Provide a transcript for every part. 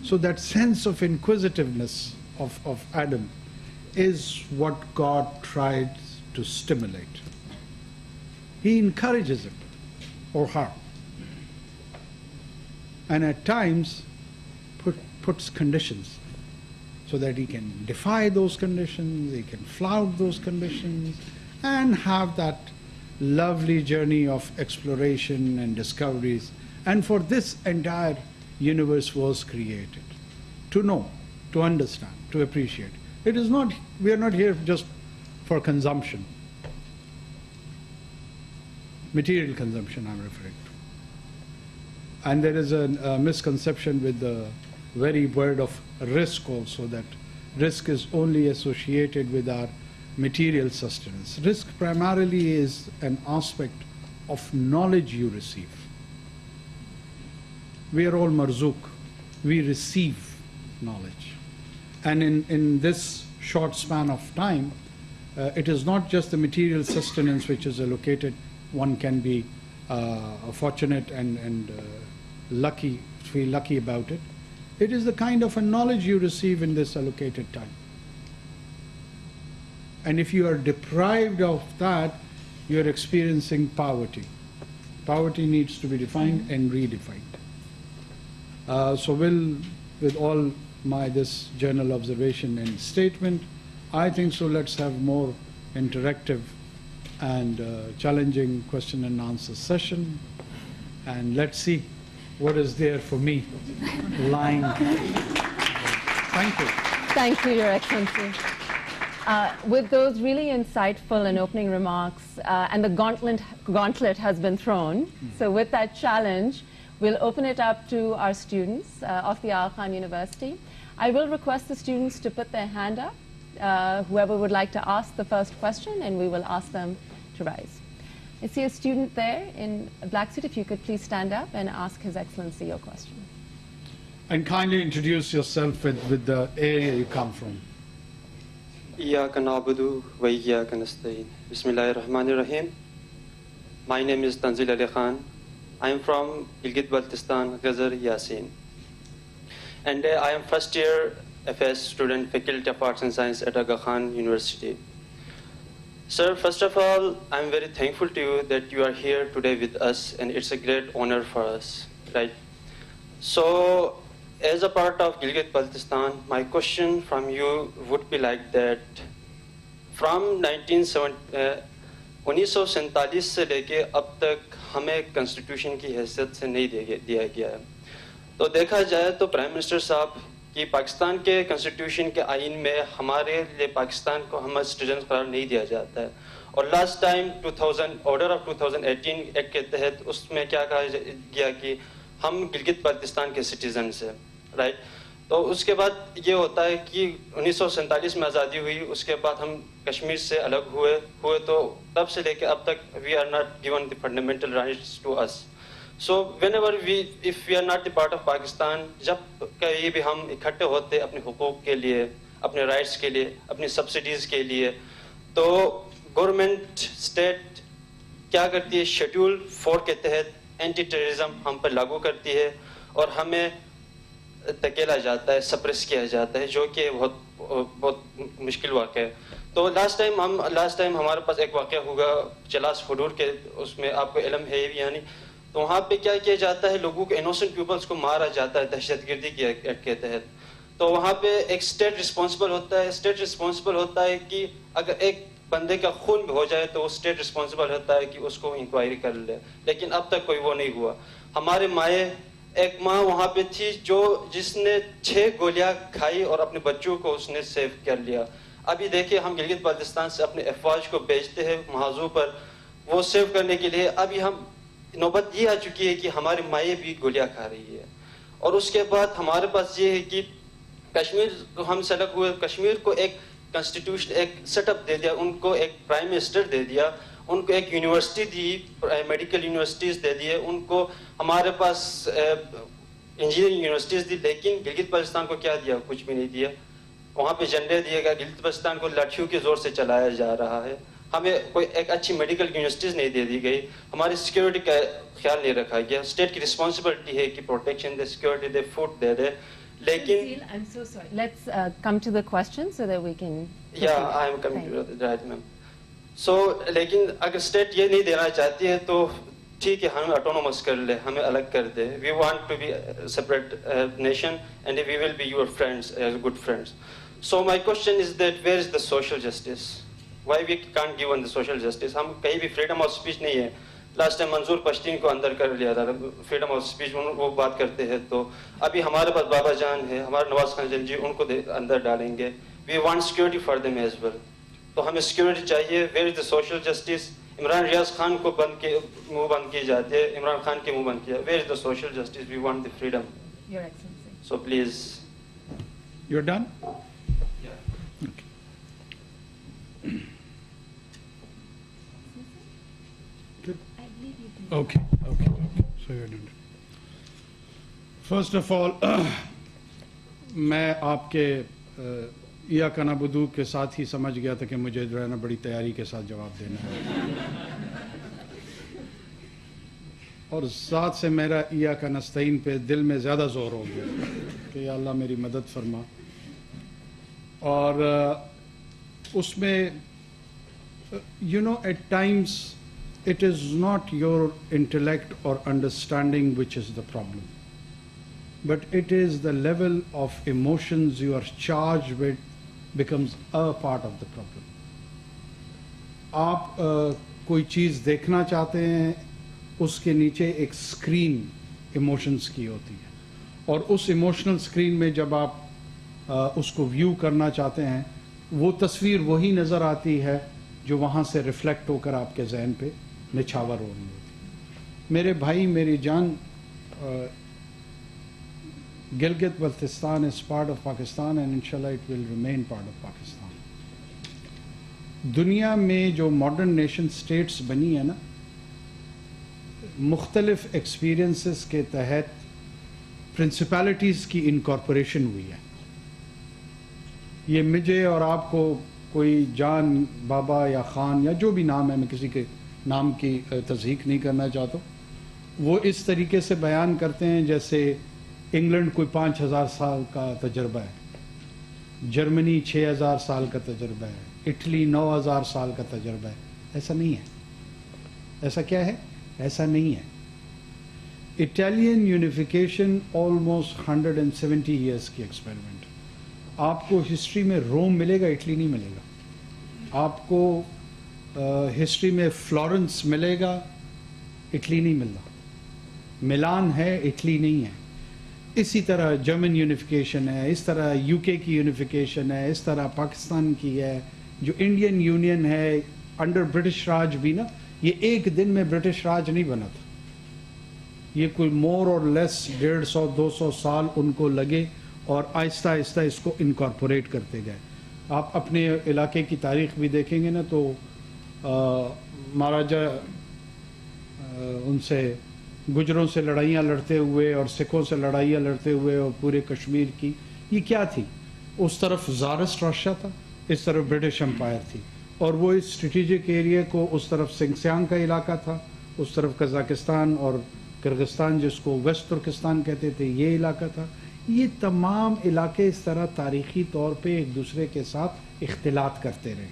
So that sense of inquisitiveness of Adam is what God tried to stimulate. He encourages him or her, and at times puts conditions so that he can defy those conditions, he can flout those conditions, and have that lovely journey of exploration and discoveries. And for this entire universe was created, to know, to understand, to appreciate. It is not, we are not here just for consumption, material consumption I'm referring to. And there is a misconception with the very word of risk also, that risk is only associated with our material sustenance. Risk primarily is an aspect of knowledge you receive. We are all marzook. We receive knowledge. And in this short span of time, it is not just the material sustenance which is allocated. One can be fortunate and lucky, feel lucky about it. It is the kind of a knowledge you receive in this allocated time. And if you are deprived of that, you are experiencing poverty. Poverty needs to be defined and redefined. So with all my this journal observation and statement, I think so let's have more interactive and challenging question and answer session, and let's see what is there for me lying. Thank you. Thank you, Your Excellency. With those really insightful and opening remarks, and the gauntlet has been thrown. So with that challenge, we'll open it up to our students of the Al University. I will request the students to put their hand up, whoever would like to ask the first question, and we will ask them to rise. I see a student there in a black suit. If you could please stand up and ask His Excellency your question. And kindly introduce yourself with the area you come from. إياك نعبد وإياك نستعين. بسم الله الرحمن الرحيم. My name is Tanzil Ali Khan. I am from Gilgit-Baltistan, Ghazar, Yasin. And I am first year FS student, Faculty of Arts and Science at Aga Khan University. Sir, first of all, I am very thankful to you that you are here today with us, and it's a great honor for us, right? So, as a part of Gilgit-Baltistan, my question from you would be like that. From 1947 से लेके अब तक हमें constitution की हैसियत से नहीं दिया गया है. तो देखा जाए तो प्राइम मिनिस्टर साहब कि पाकिस्तान के कॉन्स्टिट्यूशन के आइन में हमारे लिए पाकिस्तान को हम सिटीजन करार नहीं दिया जाता है. और last time 2000 order of 2018 act के तहत उसमें क्या कहा गया कि हम गिलगित बाल्टिस्तान के सिटीजन हैं, राइट? तो उसके बाद ये होता है कि 1947 में आज़ादी हुई, उसके बाद हम कश्मीर से अलग हुए तो तब से लेके अब तक we are not given the fundamental rights to us. So whenever if we are not the part of Pakistan, जब कहीं भी हम इकट्ठे होते अपने हुकूक के लिए, अपने राइट्स के लिए, अपनी सब्सिडीज़ के लिए, तो गवर्नमेंट स्टेट क्या करती है, शेड्यूल 4 के तहत एंटी टेररिज्म हम पर लागू करती है और हमें धकेला जाता है, सप्रेस किया जाता है, जो कि बहुत मुश्किल वाक़या है. तो लास्ट टाइम हमारे पास एक वाक़या हुआ चलास हुडूर के, उसमें आपको इल्म है यानी, तो वहाँ पे क्या किया जाता है, लोगों को इनोसेंट पीपल्स को मारा जाता है दहशतगर्दी के एक्ट के तहत. तो वहाँ पे एक स्टेट रिस्पॉन्सिबल होता है कि अगर एक बंदे का खून भी हो जाए तो वो स्टेट रिस्पॉन्सिबल होता है कि उसको इंक्वायरी कर ले, लेकिन अब तक कोई वो नहीं हुआ. हमारे माए, एक माँ वहाँ पे थी जिसने 6 गोलियां खाई और अपने बच्चों को उसने सेव कर लिया. अभी देखिए हम गिलगित बाल्टिस्तान से अपने अफवाज को भेजते हैं महाजू पर वो सेव करने के लिए. अभी हम नौबत ये आ चुकी है कि हमारे माए भी गोलियां खा रही है. और उसके बाद हमारे पास ये है कि कश्मीर को हम सेलेक्ट हुए, कश्मीर को एक कॉन्स्टिट्यूशन, एक सेटअप दे दिया, उनको एक प्राइम मिनिस्टर दे दिया, उनको एक यूनिवर्सिटी दी, मेडिकल यूनिवर्सिटीज़ दे दिए, उनको हमारे पास इंजीनियरिंग यूनिवर्सिटीज़ दी, लेकिन गिलगित बाल्टिस्तान को क्या दिया? कुछ भी नहीं दिया. वहाँ पे झंडे दिए गए, गिलगित बाल्टिस्तान को लाठियों के जोर से चलाया जा रहा है. हमें कोई एक अच्छी मेडिकल यूनिवर्सिटीज़ नहीं दे दी गई, हमारी सिक्योरिटी का ख्याल नहीं रखा गया. स्टेट की रिस्पॉन्सिबिलिटी है कि प्रोटेक्शन दे, सिक्योरिटी दे, फूड दे दे, لیکن I'm so sorry. Let's come to the question so that we can. Yeah, I am coming to that, ma'am. So, لیکن اگر اسٹیٹ یہ نہیں دینا چاہتی ہے تو ٹھیک ہے ہمیں اٹونومس کر لے, ہمیں الگ کر دے. We want to be a separate nation and we will be your friends, as good friends. So my question is that where is the social justice? Why we can't give on the social justice? ہم کہیں بھی freedom of speech نہیں ہے. Last time منظور پشتین کو اندر کر لیا تھا freedom of speech, وہ بات کرتے ہیں. تو ابھی ہمارے پاس بابا جان ہے, ہمارے نواز خان جی, ان کو اندر ڈالیں گے. We want security for them as well. تو ہمیں سیکورٹی چاہیے. Where is the social justice? Imran Riaz Khan کو منہ بند کی جاتی ہے, عمران خان کے منہ بند کیا. Where is the social justice? We want the freedom. So please. You are done? Okay. So you're doing it. First of all, میں آپ کے ایاک نعبد کے ساتھ ہی سمجھ گیا تھا کہ مجھے جو ہے نا بڑی تیاری کے ساتھ جواب دینا ہے, اور ذات سے میرا ایاک نستعین پہ دل میں زیادہ زور ہو گیا کہ یا اللہ میری مدد فرما. اور اس میں at times it is not your intellect or understanding which is the problem, but it is the level of emotions you are charged with becomes a part of the problem. آپ کوئی چیز دیکھنا چاہتے ہیں, اس کے نیچے ایک اسکرین ایموشنز کی ہوتی ہے, اور اس ایموشنل اسکرین میں جب آپ اس کو ویو کرنا چاہتے ہیں, وہ تصویر وہی نظر آتی ہے جو وہاں سے ریفلیکٹ ہو کر آپ کے ذہن پہ نچھاور ہو رہی ہوتی. میرے بھائی میری جان, Gilgit Baltistan is part of Pakistan and inshallah it will remain part of Pakistan. دنیا میں جو ماڈرن نیشن سٹیٹس بنی ہے نا, مختلف ایکسپیرینسز کے تحت پرنسپلٹیز کی انکارپوریشن ہوئی ہے. یہ مجھے اور آپ کو کوئی جان بابا یا خان یا جو بھی نام ہے, میں کسی کے نام کی تصحیح نہیں کرنا چاہتا, وہ اس طریقے سے بیان کرتے ہیں جیسے انگلینڈ کوئی 5000 سال کا تجربہ ہے, جرمنی 6000 سال کا تجربہ ہے, اٹلی 9000 سال کا تجربہ ہے. ایسا نہیں ہے. ایسا کیا ہے؟ ایسا نہیں ہے. اٹالین یونیفیکیشن آلموسٹ 170 ایئرس کی ایکسپیریمنٹ. آپ کو ہسٹری میں روم ملے گا, اٹلی نہیں ملے گا. آپ کو ہسٹری میں فلورنس ملے گا, اٹلی نہیں مل رہا. ملان ہے, اٹلی نہیں ہے. اسی طرح جرمن یونیفیکیشن ہے, اس طرح یو کے کی یونیفیکیشن ہے, اس طرح پاکستان کی ہے. جو انڈین یونین ہے انڈر برٹش راج بھی نا, یہ ایک دن میں برٹش راج نہیں بنا تھا. یہ کوئی مور اور لیس 150-200 سال ان کو لگے, اور آہستہ آہستہ اس کو انکارپوریٹ کرتے گئے. آپ اپنے علاقے کی تاریخ بھی دیکھیں گے نا تو مہاراجا ان سے گجروں سے لڑائیاں لڑتے ہوئے اور سکھوں سے لڑائیاں لڑتے ہوئے, اور پورے کشمیر کی یہ کیا تھی؟ اس طرف زارسٹ رشیا تھا, اس طرف برٹش امپائر تھی, اور وہ اس اسٹریٹجک ایریا کو, اس طرف سنگسیانگ کا علاقہ تھا, اس طرف قزاقستان اور کرغستان جس کو ویسٹ ترکستان کہتے تھے, یہ علاقہ تھا. یہ تمام علاقے اس طرح تاریخی طور پہ ایک دوسرے کے ساتھ اختلاط کرتے رہے.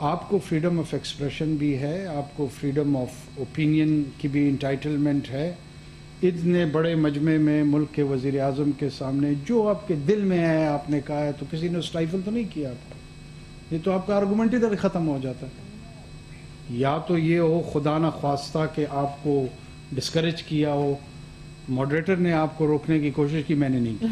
آپ کو فریڈم آف ایکسپریشن بھی ہے, آپ کو فریڈم آف اوپینین کی بھی انٹائٹلمنٹ ہے. اتنے بڑے مجمع میں ملک کے وزیر اعظم کے سامنے جو آپ کے دل میں ہے آپ نے کہا ہے, تو کسی نے اسٹائفل تو نہیں کیا آپ. یہ تو آپ کا آرگومنٹ ادھر ختم ہو جاتا ہے. یا تو یہ ہو خدا نہ خواستہ کہ آپ کو ڈسکریج کیا ہو, ماڈریٹر نے آپ کو روکنے کی کوشش کی, میں نے نہیں کی.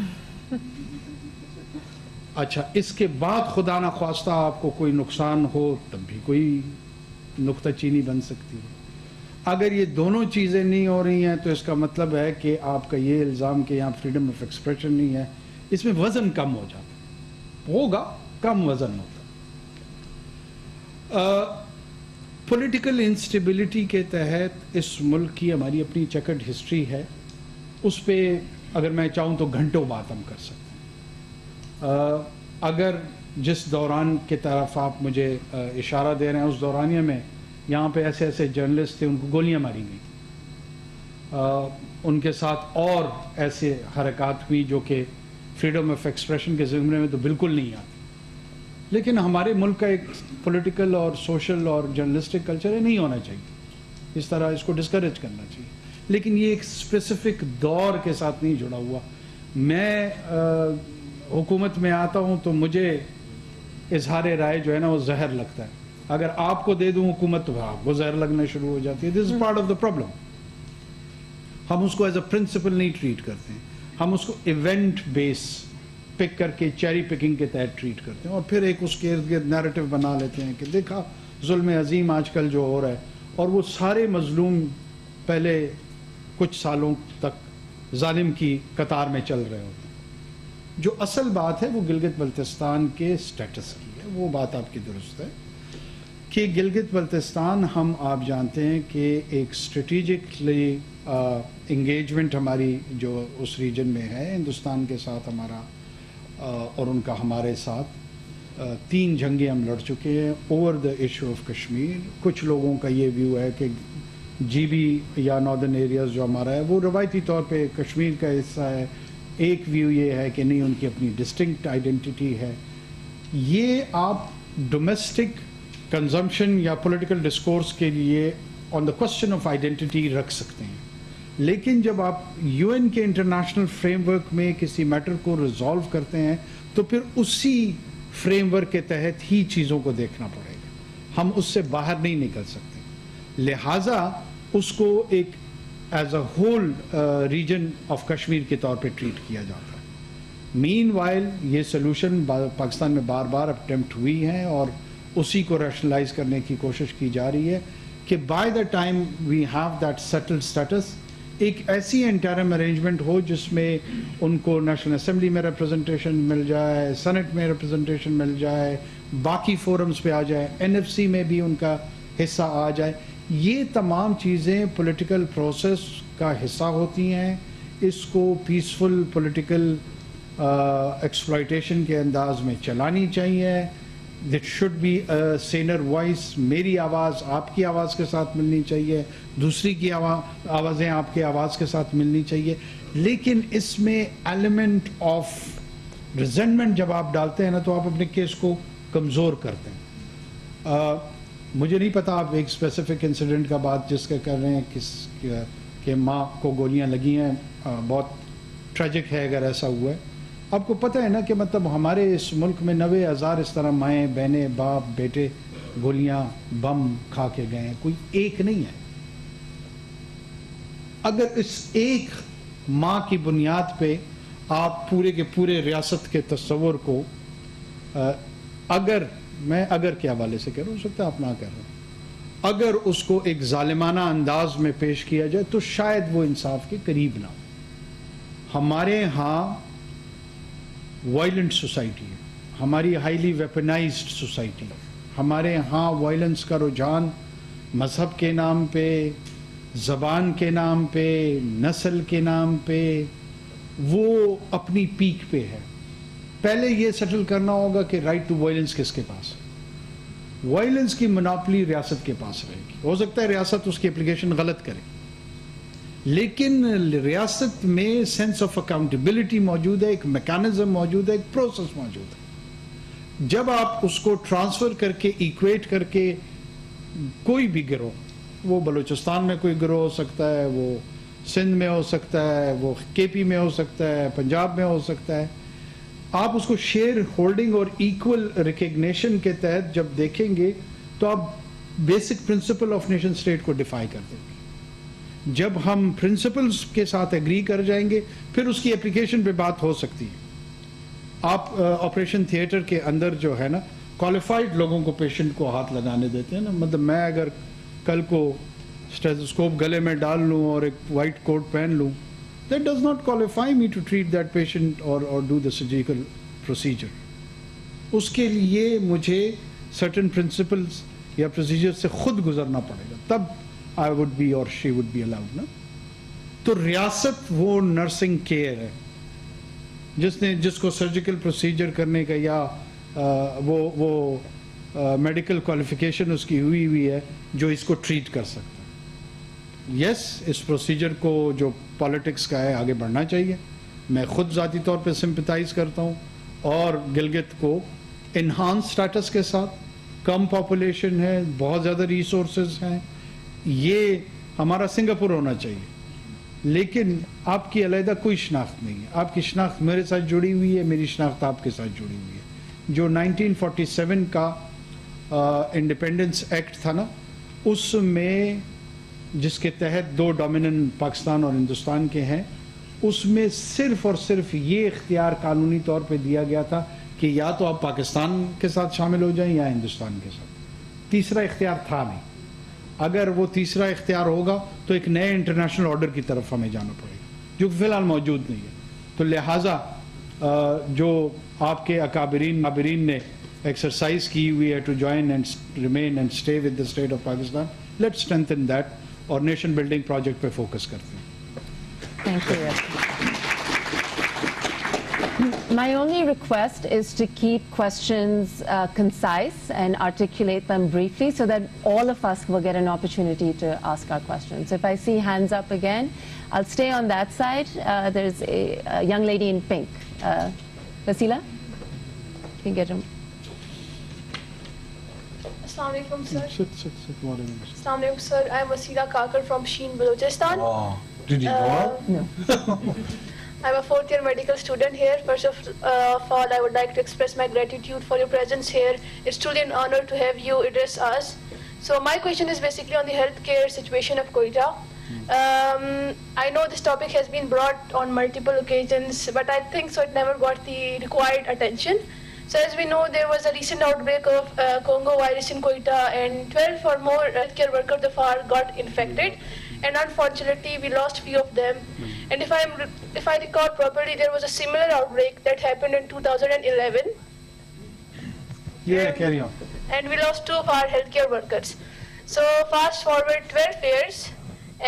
اچھا, اس کے بعد خدا نہ خواستہ آپ کو کوئی نقصان ہو تب بھی کوئی نکتہ چینی بن سکتی ہے. اگر یہ دونوں چیزیں نہیں ہو رہی ہیں تو اس کا مطلب ہے کہ آپ کا یہ الزام کہ یہاں فریڈم آف ایکسپریشن نہیں ہے, اس میں وزن کم ہو جاتا ہے. ہوگا, کم وزن ہوتا. پولیٹیکل انسٹیبلٹی کے تحت اس ملک کی ہماری اپنی چیکرڈ ہسٹری ہے, اس پہ اگر میں چاہوں تو گھنٹوں بات ہم کر سکتے ہیں. اگر جس دوران کی طرف آپ مجھے اشارہ دے رہے ہیں اس دورانیہ میں یہاں پہ ایسے ایسے جرنلسٹ تھے, ان کو گولیاں ماری گئی. ان کے ساتھ اور ایسے حرکات ہوئی جو کہ فریڈم آف ایکسپریشن کے زمرے میں تو بالکل نہیں آتی. لیکن ہمارے ملک کا ایک پولیٹیکل اور سوشل اور جرنلسٹک کلچر ہے, نہیں ہونا چاہیے اس طرح, اس کو ڈسکریج کرنا چاہیے. لیکن یہ ایک اسپیسیفک دور کے ساتھ نہیں جڑا ہوا. میں حکومت میں آتا ہوں تو مجھے اظہار رائے جو ہے نا وہ زہر لگتا ہے. اگر آپ کو دے دوں حکومت تو آپ کو زہر لگنا شروع ہو جاتی ہے. This is part of the problem. ہم اس کو ایز اے پرنسپل نہیں ٹریٹ کرتے ہیں, ہم اس کو ایونٹ بیس پک کر کے چیری پکنگ کے تحت ٹریٹ کرتے ہیں, اور پھر ایک اس کے ارد گرد نیریٹو بنا لیتے ہیں کہ دیکھا ظلم عظیم آج کل جو ہو رہا ہے, اور وہ سارے مظلوم پہلے کچھ سالوں تک ظالم کی قطار میں چل رہے ہوتے ہیں. جو اصل بات ہے وہ گلگت بلتستان کے سٹیٹس کی ہے. وہ بات آپ کی درست ہے کہ گلگت بلتستان, ہم آپ جانتے ہیں کہ ایک اسٹریٹجکلی انگیجمنٹ ہماری جو اس ریجن میں ہے ہندوستان کے ساتھ ہمارا اور ان کا ہمارے ساتھ, 3 جنگیں ہم لڑ چکے ہیں over the issue of Kashmir. کچھ لوگوں کا یہ ویو ہے کہ جی بی یا ناردرن ایریاز جو ہمارا ہے وہ روایتی طور پہ کشمیر کا حصہ ہے. ایک ویو یہ ہے کہ نہیں, ان کی اپنی ڈسٹنکٹ آئیڈینٹی ہے. یہ آپ ڈومیسٹک کنزمپشن یا پولیٹیکل ڈسکورس کے لیے آن دا کوسچن آف آئیڈینٹی رکھ سکتے ہیں, لیکن جب آپ یو این کے انٹرنیشنل فریم ورک میں کسی میٹر کو ریزالو کرتے ہیں تو پھر اسی فریم ورک کے تحت ہی چیزوں کو دیکھنا پڑے گا. ہم اس سے باہر نہیں نکل سکتے. لہٰذا اس کو ایک as a whole region of Kashmir کے طور پہ ٹریٹ کیا جاتا ہے. مین وائل یہ سلوشن پاکستان میں بار بار اٹیمپٹ ہوئی ہیں اور اسی کو ریشنلائز کرنے کی کوشش کی جا رہی ہے کہ by the time we have that settled status, ایک ایسی انٹرم ارینجمنٹ ہو جس میں ان کو نیشنل اسمبلی میں ریپرزنٹیشن مل جائے, سینٹ میں ریپرزنٹیشن مل جائے, باقی فورمز پہ آ جائے, NFC میں بھی ان کا حصہ آ جائے. یہ تمام چیزیں پولیٹیکل پروسیس کا حصہ ہوتی ہیں. اس کو پیسفل پولیٹیکل ایکسپلائٹیشن کے انداز میں چلانی چاہیے. That should be a saner voice. میری آواز آپ کی آواز کے ساتھ ملنی چاہیے, دوسری کی آوازیں آپ کے آواز کے ساتھ ملنی چاہیے. لیکن اس میں ایلیمنٹ آف ریزنٹمنٹ جب آپ ڈالتے ہیں نا تو آپ اپنے کیس کو کمزور کرتے ہیں. مجھے نہیں پتا آپ ایک اسپیسیفک انسیڈنٹ کا بات جس کا کر رہے ہیں کہ ماں کو گولیاں لگی ہیں, بہت ٹریجک ہے اگر ایسا ہوا ہے. آپ کو پتہ ہے نا کہ مطلب ہمارے اس ملک میں 90,000 اس طرح مائیں بہنیں باپ بیٹے گولیاں بم کھا کے گئے ہیں, کوئی ایک نہیں ہے. اگر اس ایک ماں کی بنیاد پہ آپ پورے کے پورے ریاست کے تصور کو میں اگر کے حوالے سے کہہ رہا ہوں, ہو سکتا ہے آپ نہ کہہ رہے ہیں, اگر اس کو ایک ظالمانہ انداز میں پیش کیا جائے تو شاید وہ انصاف کے قریب نہ ہو. ہمارے ہاں وائلنٹ سوسائٹی ہے, ہماری ہائیلی ویپنائزڈ سوسائٹی ہے. ہمارے ہاں وائلنس کا رجحان مذہب کے نام پہ, زبان کے نام پہ, نسل کے نام پہ وہ اپنی پیک پہ ہے. پہلے یہ سیٹل کرنا ہوگا کہ رائٹ ٹو وائلنس کس کے پاس ہے. وائلنس کی مناپلی ریاست کے پاس رہے گی. ہو سکتا ہے ریاست اس کی اپلیکیشن غلط کرے, لیکن ریاست میں سینس آف اکاؤنٹیبلٹی موجود ہے, ایک میکانزم موجود ہے, ایک پروسیس موجود ہے. جب آپ اس کو ٹرانسفر کر کے ایکویٹ کر کے کوئی بھی گروہ, وہ بلوچستان میں کوئی گروہ ہو سکتا ہے, وہ سندھ میں ہو سکتا ہے, وہ KP میں ہو سکتا ہے, پنجاب میں ہو سکتا ہے, آپ اس کو شیئر ہولڈنگ اور ایکول ریکگنیشن کے تحت جب دیکھیں گے تو آپ basic principle of nation state کو ڈیفائی کر دیں گے. جب ہم پرنسپلز کے ساتھ ایگری کر جائیں گے پھر اس کی اپلیکیشن پہ بات ہو سکتی ہے. آپ آپریشن تھیٹر کے اندر جو ہے نا کوالیفائڈ لوگوں کو پیشنٹ کو ہاتھ لگانے دیتے ہیں نا. مطلب میں اگر کل کو اسٹیتھوسکوپ گلے میں ڈال لوں اور ایک وائٹ کوٹ پہن لوں, that does not qualify me to treat that patient or do the surgical procedure. اس کے لیے مجھے certain principles یا procedure سے خود گزرنا پڑے گا, تب I would be or she would be allowed. نا تو ریاست وہ نرسنگ کیئر ہے جس کو سرجیکل پروسیجر کرنے کا یا وہ میڈیکل کوالیفیکیشن اس کی ہوئی ہے جو اس کو ٹریٹ کر سکتا ہے. यस, इस प्रोसीजर को जो पॉलिटिक्स का है आगे बढ़ना चाहिए. मैं खुद ज़ाती तौर पे सिंपथाइज करता हूँ, और गिलगित को इन्हांस स्टेटस के साथ, कम पॉपुलेशन है, बहुत ज़्यादा रिसोर्सेज हैं, ये हमारा सिंगापुर होना चाहिए. लेकिन आपकी अलहदा कोई शनाख्त नहीं है. आपकी शनाख्त मेरे साथ जुड़ी हुई है, मेरी शनाख्त आपके साथ जुड़ी हुई है. जो 1947 का इंडिपेंडेंस एक्ट था ना, उसमें जिसके तहत 2 डोमिनेंट पाकिस्तान और हिंदुस्तान के हैं, उसमें सिर्फ और सिर्फ ये इख्तियार कानूनी तौर पे दिया गया था कि या तो आप पाकिस्तान के साथ शामिल हो जाएं या हिंदुस्तान के साथ. तीसरा इख्तियार था नहीं. अगर वो तीसरा इख्तियार होगा तो एक नए इंटरनेशनल ऑर्डर की तरफ हमें जाना पड़ेगा, जो फिलहाल मौजूद नहीं है. तो लिहाजा जो आपके अकाबरीन ने एक्सरसाइज की हुई है to join and remain and stay with the state of Pakistan, let's strengthen that और नेशन बिल्डिंग प्रोजेक्ट पे फोकस करते हैं. Thank you. My only request is to keep questions concise and articulate them briefly so that all of us will get an opportunity to ask our questions. If I see hands up again, I'll stay on that side. There's a young lady in pink. Vasila? You can get him. Assalamu alaikum, sir. Sit. Assalamu alaikum, sir. I'm Vasila Kakkड़ from Sheen, Balochistan. Oh, did you go out? No. I'm a 4th-year medical student here. First of all, I would like to express my gratitude for your presence here. It's truly an honor to have you address us. So my question is basically on the healthcare situation of Quetta. I know this topic has been brought on multiple occasions, but I think so it never got the required attention. So as we know, there was a recent outbreak of Congo virus in Quetta, and 12 or more healthcare workers of ours got infected, and unfortunately we lost few of them. And if I recall properly, there was a similar outbreak that happened in 2011. Yeah, carry on. And we lost 2 of our healthcare workers. So fast forward 12 years,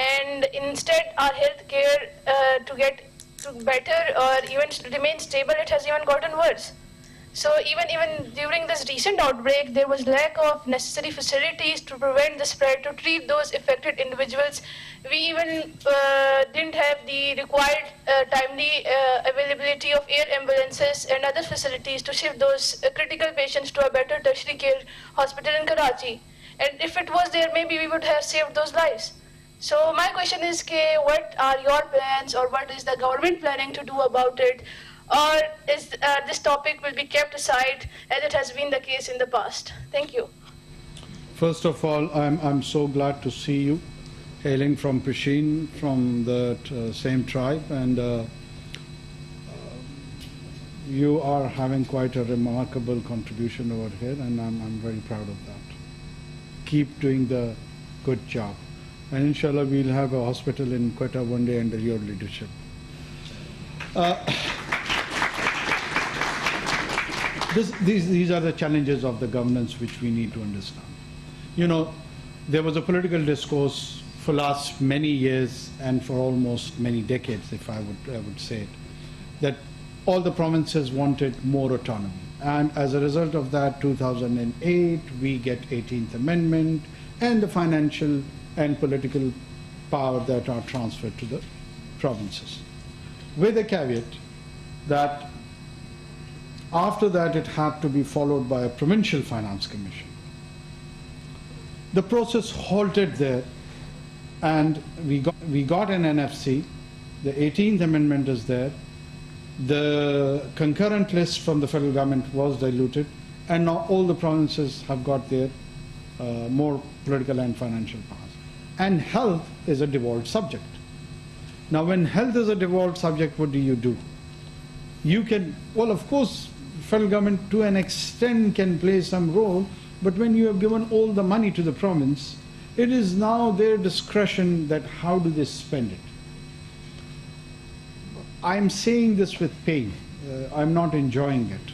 and instead our healthcare to get to better or even to remain stable, it has even gotten worse. So even during this recent outbreak, there was lack of necessary facilities to prevent the spread, to treat those affected individuals. We even didn't have the required timely availability of air ambulances and other facilities to shift those critical patients to a better tertiary care hospital in Karachi. And if it was there, maybe we would have saved those lives. So my question is, what are your plans, or what is the government planning to do about it? Or is this topic will be kept aside as it has been the case in the past? Thank you. First of all, I'm so glad to see you, hailing from Pishin, from the same tribe, and you are having quite a remarkable contribution over here, and I'm very proud of that. Keep doing the good job, and inshallah we'll have a hospital in Quetta one day under your leadership. These are the challenges of the governance which we need to understand. You know, there was a political discourse for last many years and for almost many decades, if I would say it, that all the provinces wanted more autonomy. And as a result of that, 2008, we get 18th Amendment and the financial and political power that are transferred to the provinces. With a caveat that after that, it had to be followed by a provincial finance commission. The process halted there, and we got an NFC. The 18th Amendment is there. The concurrent list from the federal government was diluted, and now all the provinces have got their more political and financial powers. And health is a devolved subject. Now, when health is a devolved subject, what do? You can, well, of course, federal government to an extent can play some role, but when you have given all the money to the province, it is now their discretion that how do they spend it. I'm saying this with pain. I'm not enjoying it.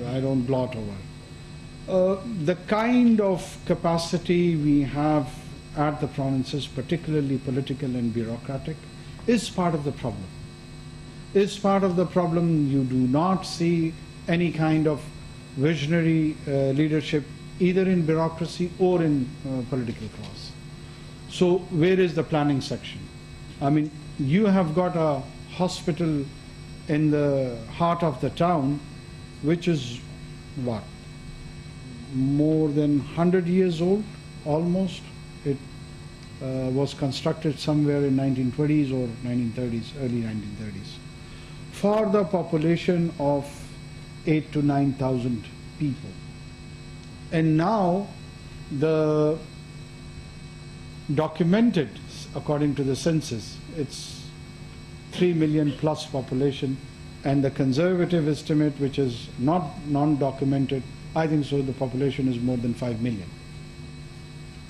I don't blot over. The kind of capacity we have at the provinces, particularly political and bureaucratic, is part of the problem. Is part of the problem. You do not see any kind of visionary leadership either in bureaucracy or in political class. So where is the planning section? I mean, you have got a hospital in the heart of the town, which is what? More than 100 years old, almost. It was constructed somewhere in 1920s or 1930s, early 1930s, for the population of 8,000 to 9,000 people. And now the documented, according to the census, it's 3 million plus population, and the conservative estimate, which is not non-documented, I think so the population is more than 5 million.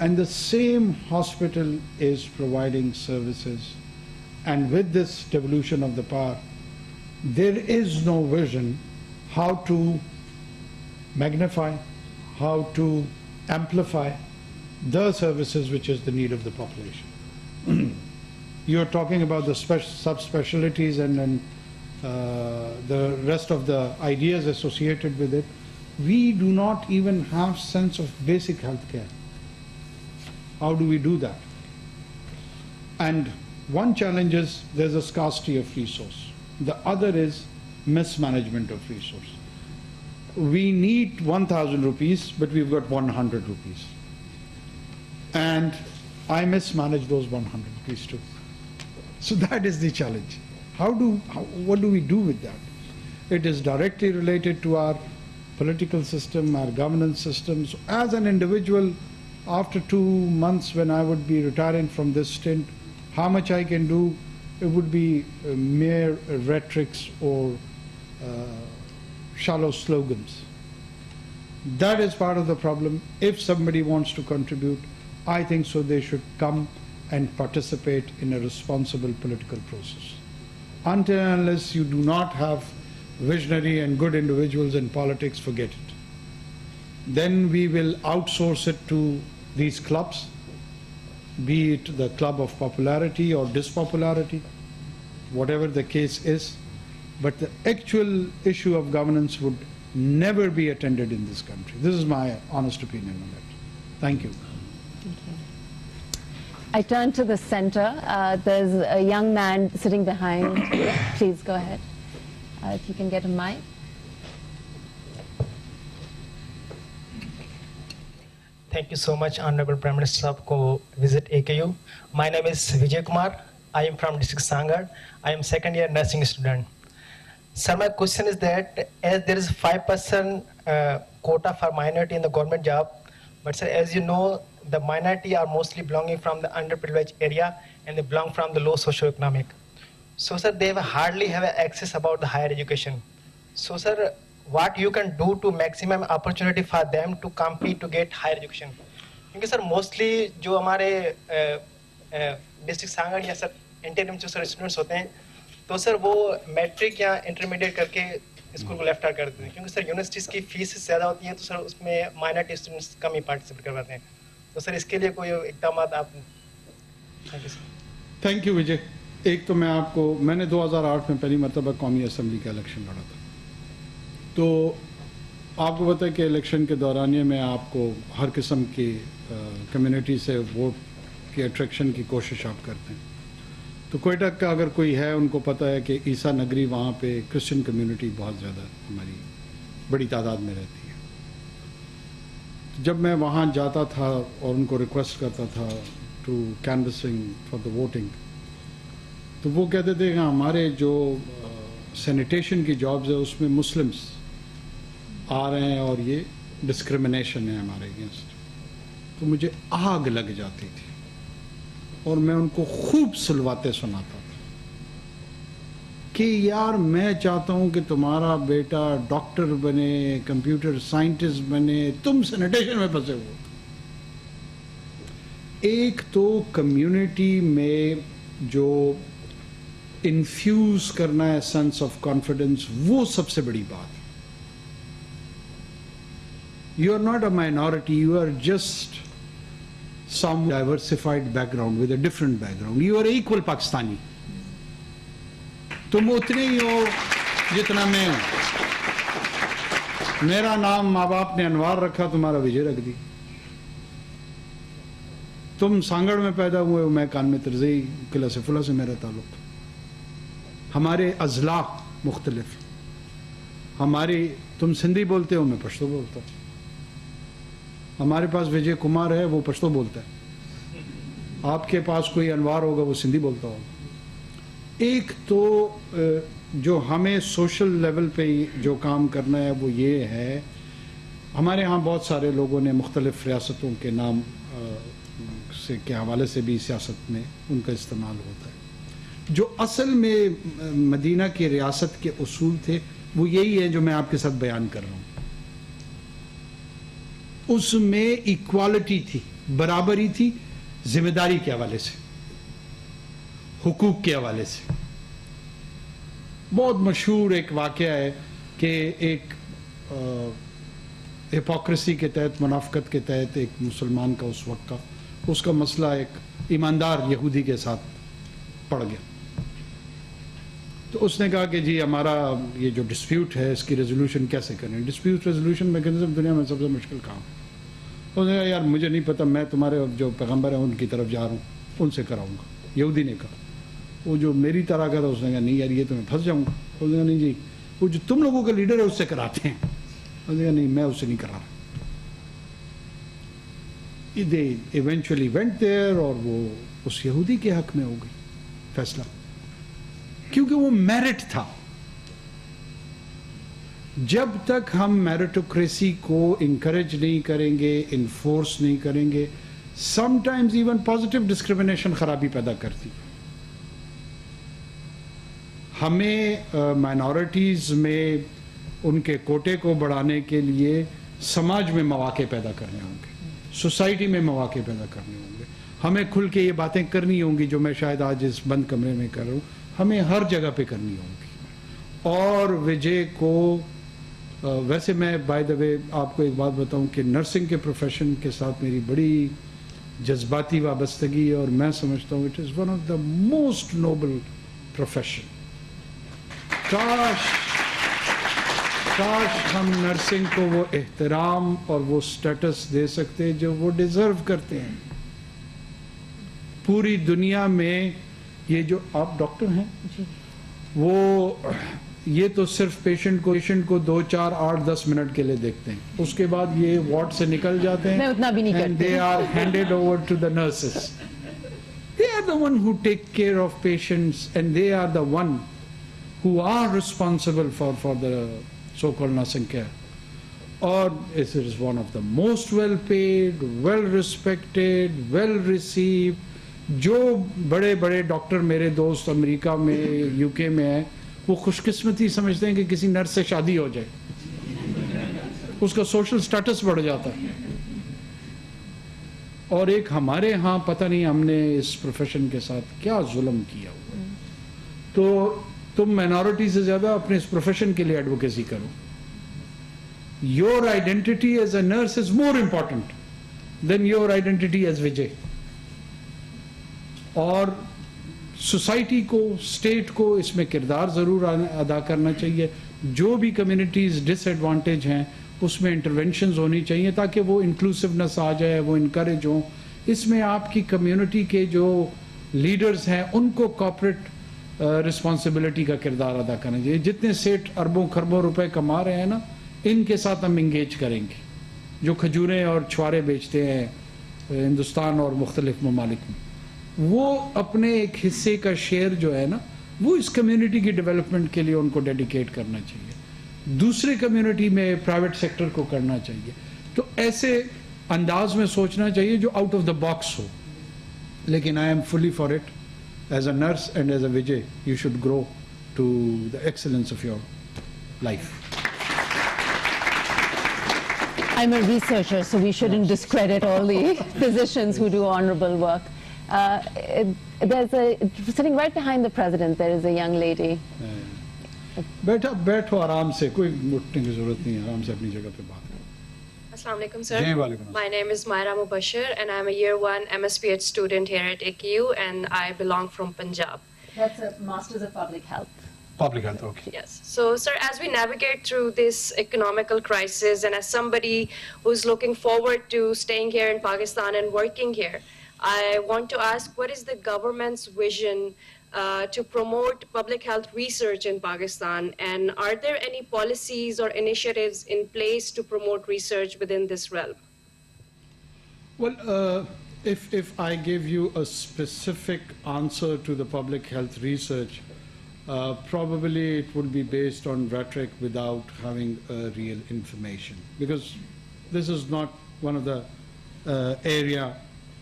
And the same hospital is providing services, and with this devolution of the power, there is no vision how to magnify, how to amplify the services which is the need of the population. You're talking about the subspecialties and the rest of the ideas associated with it. We do not even have sense of basic health care. How do we do that? And one challenge is there's a scarcity of resource. The other is mismanagement of resource. We need 1,000 rupees, but we've got 100 rupees. And I mismanage those 100 rupees too. So that is the challenge. What do we do with that? It is directly related to our political system, our governance systems. As an individual, after 2 months when I would be retiring from this stint, how much I can do, it would be mere rhetorics or shallow slogans. That is part of the problem. If somebody wants to contribute, I think so they should come and participate in a responsible political process. Until and unless you do not have visionary and good individuals in politics, forget it. Then we will outsource it to these clubs, be it the club of popularity or dispopularity, whatever the case is. But the actual issue of governance would never be attended in this country. This is my honest opinion on that. Thank you. Thank you. I turn to the center. There's a young man sitting behind. Please go ahead. If you can get a mic. Thank you so much, Honorable Prime Minister Sahab, ko visit AKU. My name is Vijay Kumar. I am from district Sangar. I am 2nd year nursing student. Sir, my question is that as there is 5% quota for minority in the government job, but sir, as you know, the minority are mostly belonging from the underprivileged area and they belong from the low socioeconomic. So sir, they hardly have access about the higher education. So sir, what you can do to maximum opportunity for them to compete to get higher education? Because sir, mostly जो हमारे district Sanghar या sir intermediate जो sir students होते हैं, तो sir वो matric या intermediate करके स्कूल को लेफ्ट आउट कर देते हैं, क्योंकि सर यूनिवर्सिटीज़ की फीस ज़्यादा होती है, तो सर उसमें माइनॉरिटी स्टूडेंट्स कम ही पार्टिसिपेट कर पाते हैं. तो सर इसके लिए कोई इकदाम आप. थैंक यू विजय. एक तो मैंने 2008 में पहली मरतबा कौमी असम्बली का इलेक्शन लड़ा था. तो आपको पता है कि इलेक्शन के दौरानिए में आपको हर किस्म की कम्युनिटी से वोट की अट्रैक्शन की कोशिश आप करते हैं. तो कोयटा का अगर कोई है, उनको पता है कि ईसा नगरी, वहाँ पे क्रिश्चियन कम्युनिटी बहुत ज़्यादा हमारी बड़ी तादाद में रहती है. जब मैं वहाँ जाता था और उनको रिक्वेस्ट करता था to canvassing for the voting, तो वो कहते थे कि हमारे जो सैनिटेशन की जॉब्स है उसमें मुस्लिम्स आ रहे हैं और ये डिस्क्रिमिनेशन है हमारे अगेंस्ट. तो मुझे आग लग जाती थी और मैं उनको खूब सुलवाते सुनाता था कि यार मैं चाहता हूँ कि तुम्हारा बेटा डॉक्टर बने, कंप्यूटर साइंटिस्ट बने, तुम सैनिटेशन में फंसे हो. एक तो कम्युनिटी में जो इन्फ्यूज करना है सेंस ऑफ कॉन्फिडेंस, वो सबसे बड़ी बात है. You are not a minority, you are just some diversified background with a different background. You are equal Pakistani. तुम उतने ही हो जितना मैं हूं. मेरा नाम माँ बाप ने अनवार रखा, तुम्हारा विजय रख दी. تم سانگڑ میں پیدا ہوئے ہو, میں کان میں ترزئی قلعہ سیف سے میرا تعلق. ہمارے اضلاع مختلف, ہماری تم سندھی بولتے ہو, میں پشتو بولتا ہوں. ہمارے پاس وجے کمار ہے, وہ پشتو بولتا ہے. آپ کے پاس کوئی انوار ہوگا, وہ سندھی بولتا ہوگا. ایک تو جو ہمیں سوشل لیول پہ جو کام کرنا ہے وہ یہ ہے, ہمارے ہاں بہت سارے لوگوں نے مختلف ریاستوں کے نام سے کے حوالے سے بھی سیاست میں ان کا استعمال ہوتا ہے. جو اصل میں مدینہ کی ریاست کے اصول تھے وہ یہی ہے جو میں آپ کے ساتھ بیان کر رہا ہوں. اس میں ایکوالٹی تھی, برابری تھی, ذمہ داری کے حوالے سے, حقوق کے حوالے سے. بہت مشہور ایک واقعہ ہے کہ ایک ہپوکریسی کے تحت, منافقت کے تحت ایک مسلمان کا اس وقت کا اس کا مسئلہ ایک ایماندار یہودی کے ساتھ پڑ گیا. تو اس نے کہا کہ جی ہمارا یہ جو ڈسپیوٹ ہے اس کی ریزولوشن کیسے کریں. ڈسپیوٹ ریزولوشن میکینزم دنیا میں سب سے مشکل کام ہے. اس نے کہا یار مجھے نہیں پتہ, میں تمہارے جو پیغمبر ہیں ان کی طرف جا رہا ہوں, ان سے کراؤں گا. یہودی نے کہا. وہ جو میری طرح کا تھا اس نے کہا نہیں یار یہ تو میں پھنس جاؤں گا. اس نے کہا نہیں جی وہ جو تم لوگوں کا لیڈر ہے اس سے کراتے ہیں. اس نے کہا نہیں میں اس سے نہیں کرا رہا. They eventually went there اور وہ اس یہودی کے حق میں ہو گئی فیصلہ, کیونکہ وہ میرٹ تھا. جب تک ہم میرٹوکریسی کو انکریج نہیں کریں گے, انفورس نہیں کریں گے, some times even positive discrimination خرابی پیدا کرتی. ہمیں مائنورٹیز میں ان کے کوٹے کو بڑھانے کے لیے سماج میں مواقع پیدا کرنے ہوں گے, سوسائٹی میں مواقع پیدا کرنے ہوں گے. ہمیں کھل کے یہ باتیں کرنی ہوں گی جو میں شاید آج اس بند کمرے میں کر رہا ہوں, ہمیں ہر جگہ پہ کرنی ہوں گی. اور وجے کو ویسے میں بائی دا وے آپ کو ایک بات بتاؤں کہ نرسنگ کے پروفیشن کے ساتھ میری بڑی جذباتی وابستگی ہے, اور میں سمجھتا ہوں it is one of the most noble profession. کاش ہم نرسنگ کو وہ احترام اور وہ سٹیٹس دے سکتے جو وہ ڈیزرو کرتے ہیں. پوری دنیا میں یہ جو آپ ڈاکٹر ہیں وہ یہ تو صرف پیشنٹ کو 2, 4, 8, 10 منٹ کے لیے دیکھتے ہیں, اس کے بعد یہ وارڈ سے نکل جاتے ہیں. میں اتنا بھی نہیں کرتی. They are handed over to the nurses. They are the one who take care of patients and they are the one who are responsible for the so-called nursing care. Or it is one of the most well paid, well respected, well received. جو بڑے بڑے doctor میرے دوست امریکہ میں you کے میں ہیں وہ خوش قسمتی سمجھتے ہیں کہ کسی نرس سے شادی ہو جائے, اس کا سوشل سٹیٹس بڑھ جاتا ہے. اور ایک ہمارے ہاں پتہ نہیں ہم نے اس پروفیشن کے ساتھ کیا ظلم کیا ہوا. تو تم مائنورٹی سے زیادہ اپنے اس پروفیشن کے لیے ایڈوکیسی کرو. Your identity as a nurse is more important than your identity as Vijay. اور سوسائٹی کو, اسٹیٹ کو اس میں کردار ضرور ادا کرنا چاہیے. جو بھی کمیونٹیز ڈس ایڈوانٹیج ہیں اس میں انٹرونشنز ہونی چاہیے تاکہ وہ انکلوسونیس آ جائے, وہ انکریج ہوں. اس میں آپ کی کمیونٹی کے جو لیڈرز ہیں ان کو کارپوریٹ رسپانسبلٹی کا کردار ادا کرنا چاہیے. جتنے سیٹ اربوں خربوں روپے کما رہے ہیں نا, ان کے ساتھ ہم انگیج کریں گے. جو کھجوریں اور چھوارے بیچتے ہیں ہندوستان اور مختلف ممالک میں, وہ اپنے ایک حصے کا شیئر جو ہے نا وہ اس کمیونٹی کی ڈیولپمنٹ کے لیے ان کو ڈیڈیکیٹ کرنا چاہیے. دوسرے کمیونٹی میں پرائیویٹ سیکٹر کو کرنا چاہیے. تو ایسے انداز میں سوچنا چاہیے جو آؤٹ آف دا باکس ہو. لیکن I am fully for it. As a nurse and as a وجے you should grow to the excellence of your life. I'm a researcher, so we shouldn't discredit all the physicians who do honorable work. Sitting right behind the president, there is a young lady. بیٹھو آرام سے, کوئی اٹھنے کی ضرورت نہیں ہے, آرام سے اپنی جگہ پہ بات کرو. Assalamu alaikum, sir. My name is Myra Mubashir and I'm a year 1 MSPH student here at AKU and I belong from Punjab. That's a Masters of Public Health. Public health, okay. Yes. So, sir, as we navigate through this economical crisis and as somebody who's looking forward to staying here in Pakistan and working here, I want to ask, what is the government's vision to promote public health research in Pakistan? And are there any policies or initiatives in place to promote research within this realm? Well, if I give you a specific answer to the public health research, probably it would be based on rhetoric without having real information, because this is not one of the area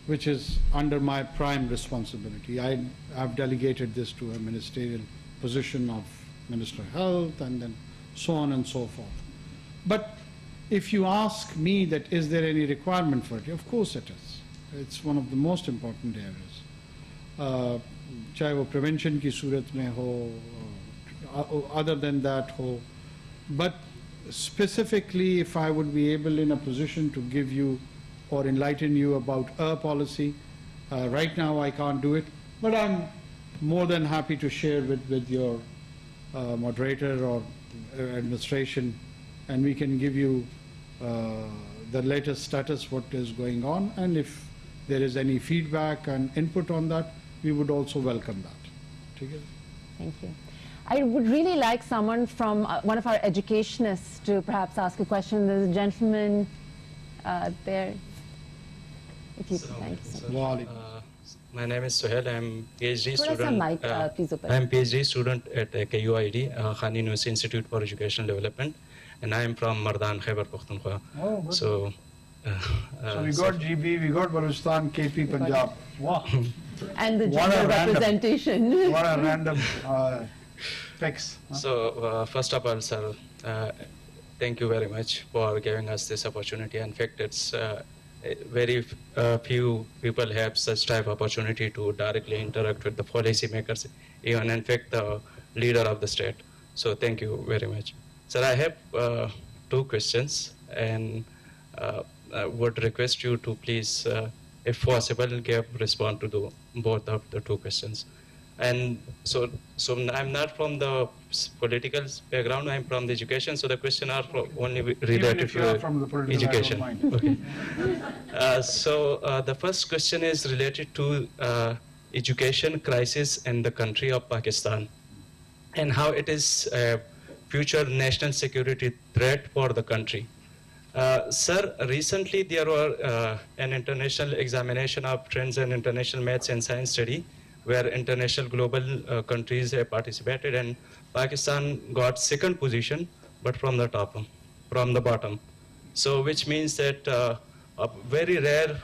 which is under my prime responsibility. I've delegated this to a ministerial position of Minister of Health and then so on and so forth. But if you ask me that is there any requirement for it, of course it is. It's one of the most important areas. चाहे वो prevention की सूरत में हो, other than that हो. But specifically, if I would be able in a position to give you or enlighten you about a policy, right now I can't do it, but I'm more than happy to share with your moderator or administration, and we can give you the latest status, what is going on, and if there is any feedback and input on that, we would also welcome that. Thank you. I would really like someone from one of our educationists to perhaps ask a question. There's a gentleman there. If you could, thank you so much. My name is Suhail. I'm PhD student. Mic, please open. I'm PhD student at KUID, Khan University Institute for Educational Development, and I am from Mardan, Khyber Pakhtunkhwa. Oh, good. So we got GB, we got Balochistan, KP, Punjab. Wow. And the gender representation. What a random fix. So first of all, sir, thank you very much for giving us this opportunity. In fact, it's very few people have such type of opportunity to directly interact with the policy makers, even in fact the leader of the state. So thank you very much. Sir, I have two questions, and I would request you to please, if possible, respond to both of the two questions. And so I'm not from the political background, I'm from the education, so the question are only related to education. Okay. So the first question is related to education crisis in the country of Pakistan, and how it is a future national security threat for the country. Sir, recently there were an international examination of trends in international maths and science study, where international global countries have participated, and Pakistan got second position, but from the bottom. So which means that a very rare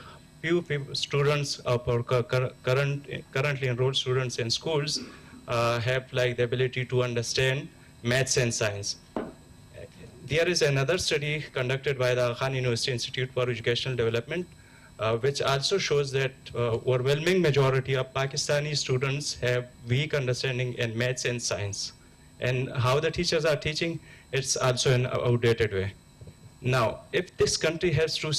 few students or currently enrolled students in schools have like the ability to understand maths and science. There is another study conducted by the Khan University Institute for Educational Development, which also shows that overwhelming majority of Pakistani students have weak understanding in maths and science. And how the teachers are teaching, it's also an outdated way. Now, if this country has to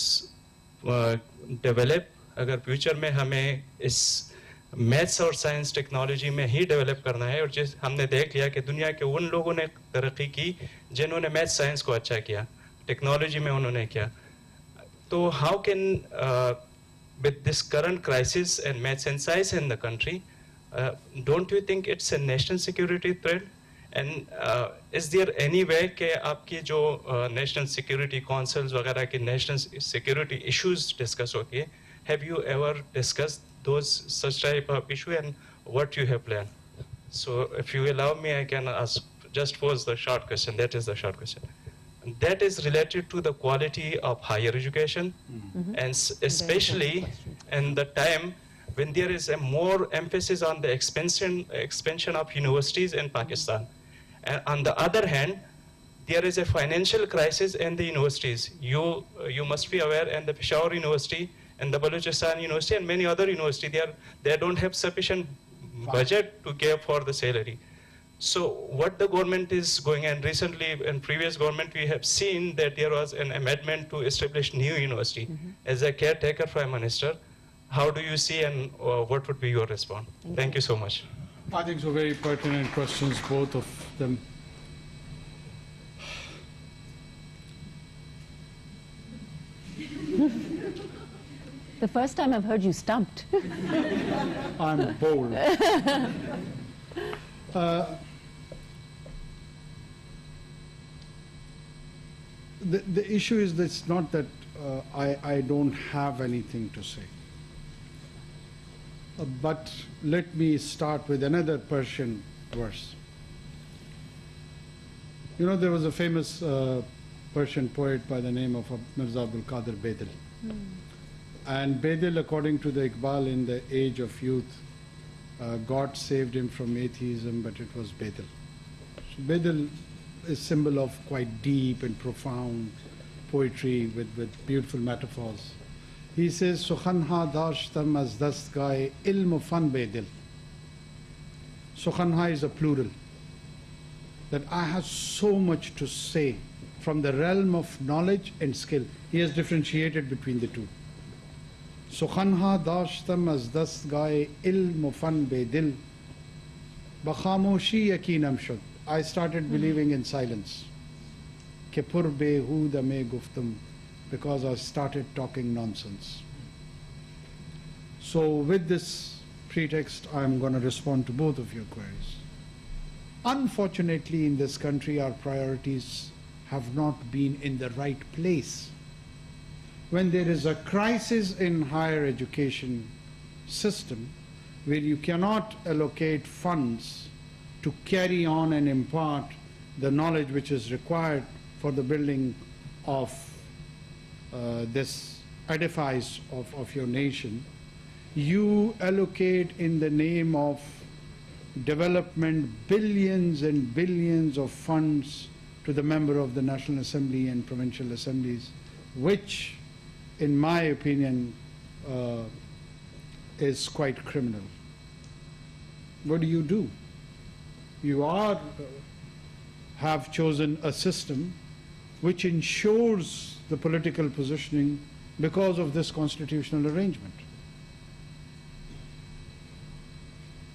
develop, agar future mein hame is maths और science technology में ही develop करना है, और जिस हमने देख लिया कि दुनिया के उन लोगों ने तरक्की की जिन्होंने मैथ्स साइंस को अच्छा किया, टेक्नोलॉजी में उन्होंने किया, तो how can with this current crisis in maths and science in the country, don't you think it's a national security threat? And is there any way कि आपकी जो national security councils वगैरह की national security issues discuss होती है, have you ever discussed those such type of issue, and what you have planned? So if you allow me, I can ask, just pose the short question. That is the short question. That is related to the quality of higher education, and especially in the time when there is a more emphasis on the expansion of universities in Pakistan. And on the other hand, there is a financial crisis in the universities. You must be aware, in the Peshawar University and the Balochistan University and many other universities, they don't have sufficient budget to give for the salary. So what the government is going, and recently in previous government we have seen that there was an amendment to establish new university. As a caretaker Prime Minister, how do you see, and what would be your response? Thank you so much. I think so, very pertinent questions, both of them. The the first time I've heard you stumped. I'm bold. The issue is that it's not that I don't have anything to say. But let me start with another Persian verse. You know, there was a famous Persian poet by the name of Mirza Abdul Qadir Bedil. And Bedil, according to the Iqbal in the age of youth, God saved him from atheism, but it was Bedil. So Bedil is a symbol of quite deep and profound poetry with beautiful metaphors. He says, Sukhanha dashtam az dastgaye ilm fan bedil. Sukhanha is a plural. That I have so much to say from the realm of knowledge and skill. He has differentiated between the two. Sukhanha dashtam az dastgaye ilm fan bedil. Bakhamoshi yakinam shud. I started believing in silence. Ke pur behuda me guftum. Because I started talking nonsense. So with this pretext, I'm going to respond to both of your queries. Unfortunately, in this country, our priorities have not been in the right place. When there is a crisis in higher education system, where you cannot allocate funds to carry on and impart the knowledge which is required for the building of this edifice of your nation, you allocate in the name of development billions and billions of funds to the member of the National Assembly and provincial assemblies, which, in my opinion, is quite criminal. What do? You have chosen a system which ensures the political positioning because of this constitutional arrangement.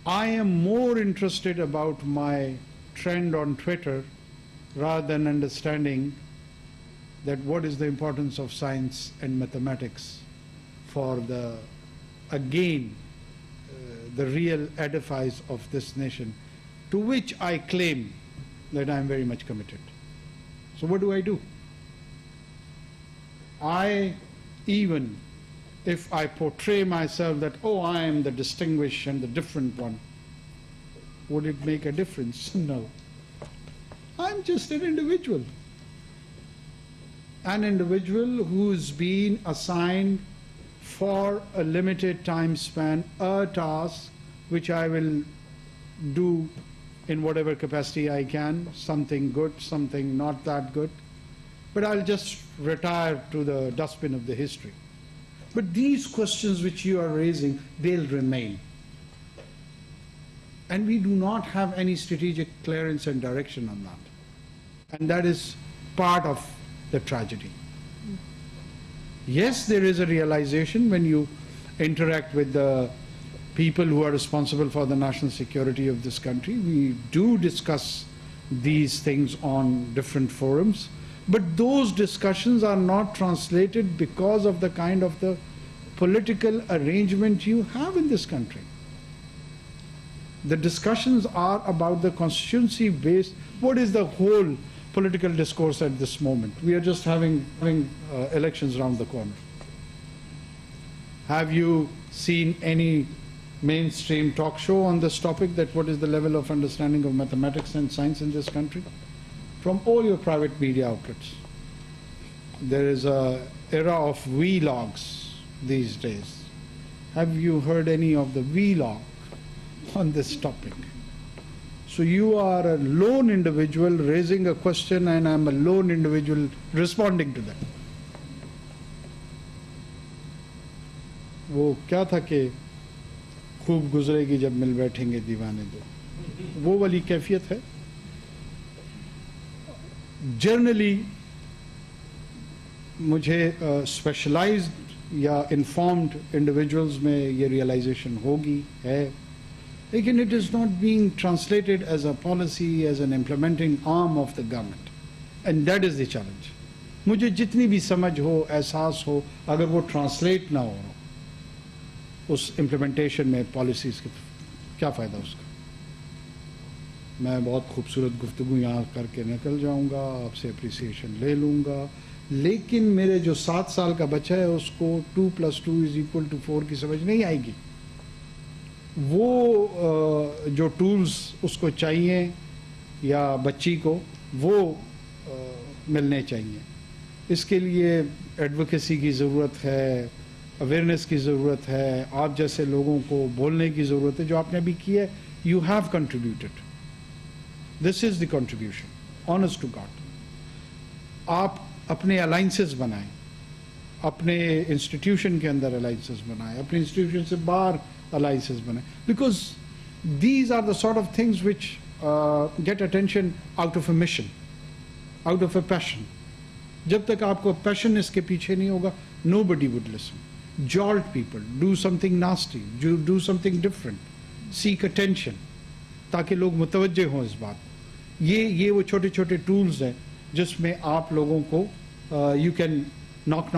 I am more interested about my trend on Twitter rather than understanding that what is the importance of science and mathematics for the real edifice of this nation, to which I claim that I am very much committed. So what do? Even if I portray myself that, oh, I am the distinguished and the different one, would it make a difference? No. I'm just an individual. An individual who's been assigned for a limited time span a task which I will do in whatever capacity I can, something good, something not that good. But I'll just retire to the dustbin of the history. But these questions which you are raising, they'll remain. And we do not have any strategic clearance and direction on that. And that is part of the tragedy. Yes, there is a realization when you interact with the people who are responsible for the national security of this country. We do discuss these things on different forums. But those discussions are not translated because of the kind of the political arrangement you have in this country. The discussions are about the constituency-based. What is the whole political discourse at this moment? We are just having elections around the corner. Have you seen any mainstream talk show on this topic, that what is the level of understanding of mathematics and science in this country? From all your private media outlets. There is an era of vlogs these days. Have you heard any of the vlog on this topic? So you are a lone individual raising a question, and I'm a lone individual responding to that. वो क्या था कि खूब गुजरेगी जब मिल बैठेंगे दीवाने दो, वो वाली कैफियत है. Generally, मुझे specialized या informed individuals में ये realization होगी, है, लेकिन it is not being translated as a policy, as an implementing arm of the government. And that is the challenge. मुझे जितनी भी समझ हो, एहसास हो, अगर वो translate ना हो, उस इम्प्लीमेंटेशन में पॉलिसीज़ के क्या फ़ायदा उसका। मैं बहुत खूबसूरत गुफ्तगू यहाँ करके निकल जाऊँगा, आपसे अप्रिसिएशन ले लूँगा, लेकिन मेरे जो 7 साल का बच्चा है उसको 2 + 2 = 4 की समझ नहीं आएगी। वो जो टूल्स उसको चाहिए या बच्ची को वो मिलने चाहिए। इसके लिए एडवोकेसी की ज़रूरत है, अवेयरनेस की ज़रूरत है, आप जैसे लोगों को बोलने की ज़रूरत है। जो आपने अभी किया है, you have contributed, this is the contribution, honest to God. आप अपने अलाइंसेस बनाएं, अपने इंस्टीट्यूशन के अंदर अलाइंसेस बनाएं, अपने इंस्टीट्यूशन से बाहर अलाइंसेस बनाएं, because these are the sort of things which get attention out of a mission, out of a passion. जब तक आपको पैशन इसके पीछे नहीं होगा, nobody would listen. Jolt people, do something nasty, do something different, seek attention, ताकि लोग मुतवज्जे हों इस बात। ये वो छोटे छोटे टूल्स हैं जिसमें आप लोगों को you can knock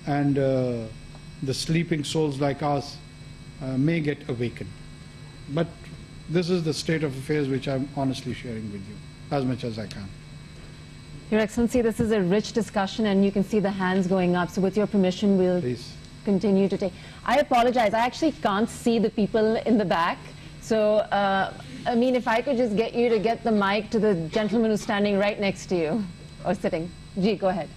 and the sleeping souls like us may get awakened. But this is the state of affairs which I'm honestly sharing with you as much as I can. Your Excellency, this is a rich discussion and you can see the hands going up. So with your permission, we'll continue to take. I apologize. I actually can't see the people in the back. So, I mean, if I could just get you to get the mic to the gentleman who's standing right next to you or sitting. Ji, go ahead.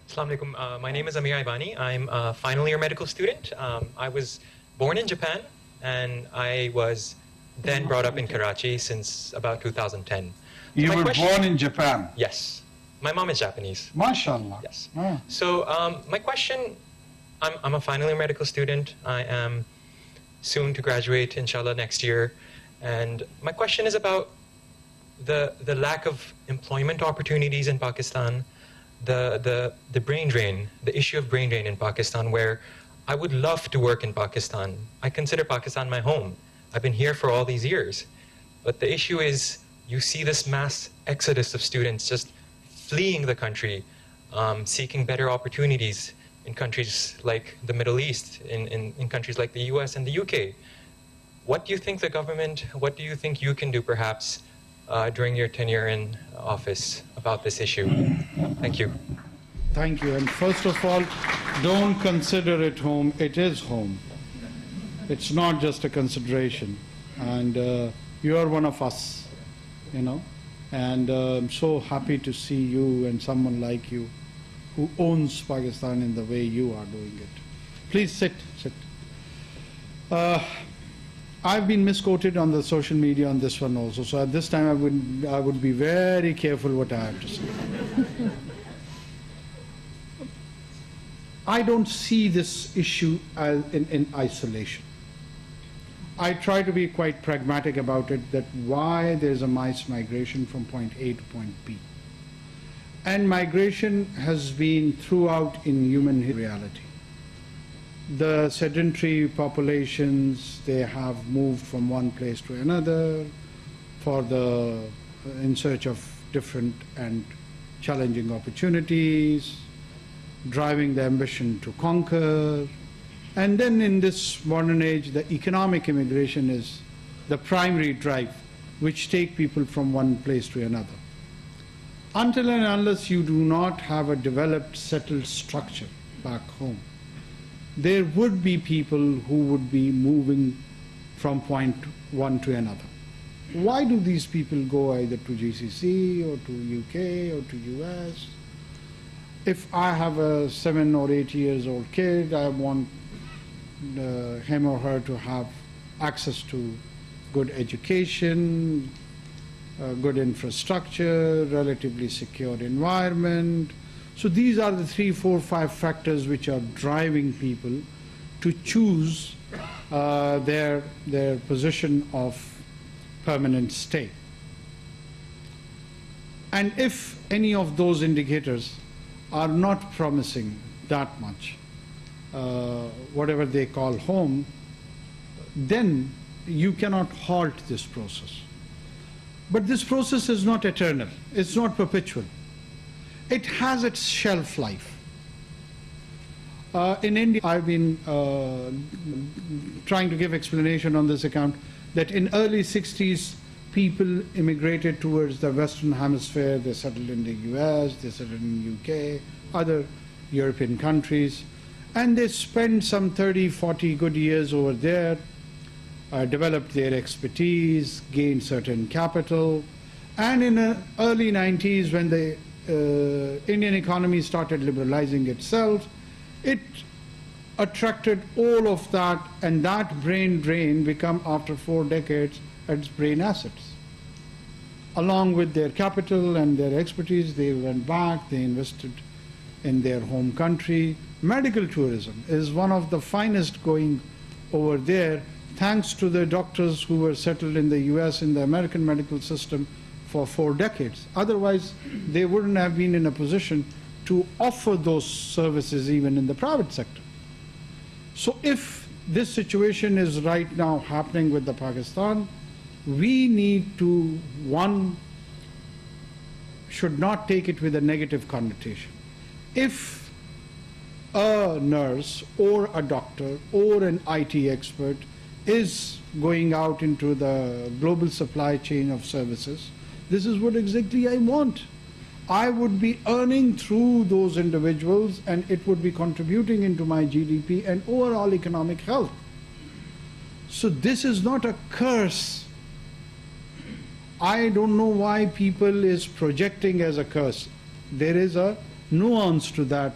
Assalamu alaikum. My name is Amir Ivani. I'm a final year medical student. I was born in Japan and I was then brought up in Karachi since about 2010. You were born in Japan? Yes. My mom is Japanese. MashaAllah. Yes. Ah. So my question, I'm a final year medical student. I am soon to graduate, inshallah, next year. And my question is about the lack of employment opportunities in Pakistan, the brain drain, the issue of brain drain in Pakistan, where I would love to work in Pakistan. I consider Pakistan my home. I've been here for all these years. But the issue is, you see this mass exodus of students just fleeing the country, seeking better opportunities in countries like the Middle East, in countries like the US and the UK. What do you think the government, what do you think you can do perhaps during your tenure in office about this issue? Thank you. Thank you. And first of all, don't consider it home. It is home. It's not just a consideration. And you are one of us. You know, and I'm so happy to see you and someone like you who owns Pakistan in the way you are doing it. Please sit. I've been misquoted on the social media on this one also, so at this time I would be very careful what I have to say. I don't see this issue in isolation. I try to be quite pragmatic about it, that why there's a mass migration from point A to point B. And migration has been throughout in human reality. The sedentary populations, they have moved from one place to another in search of different and challenging opportunities, driving the ambition to conquer. And then in this modern age, the economic immigration is the primary drive which take people from one place to another. Until and unless you do not have a developed, settled structure back home, there would be people who would be moving from point one to another. Why do these people go either to GCC or to UK or to US? If I have a 7 or 8 years old kid, I want him or her to have access to good education, good infrastructure, relatively secure environment. So these are the 3, 4, 5 factors which are driving people to choose their position of permanent stay. And if any of those indicators are not promising that much, whatever they call home, then you cannot halt this process. But this process is not eternal. It's not perpetual. It has its shelf life. In India, I've been trying to give explanation on this account that in early 60s, people immigrated towards the Western Hemisphere. They settled in the US, they settled in the UK, other European countries, and they spent some 30, 40 good years over there, developed their expertise, gained certain capital, and in the early 90s, when the Indian economy started liberalizing itself, it attracted all of that, and that brain drain became, after 4 decades, its brain assets. Along with their capital and their expertise, they went back, they invested in their home country. Medical tourism is one of the finest going over there, thanks to the doctors who were settled in the US in the American medical system for 4 decades. Otherwise, they wouldn't have been in a position to offer those services even in the private sector. So if this situation is right now happening with the Pakistan, we need to, one, should not take it with a negative connotation. If a nurse or a doctor or an IT expert is going out into the global supply chain of services, this is what exactly I want. I would be earning through those individuals, and it would be contributing into my GDP and overall economic health. So this is not a curse. I don't know why people is projecting as a curse. There is a nuance to that,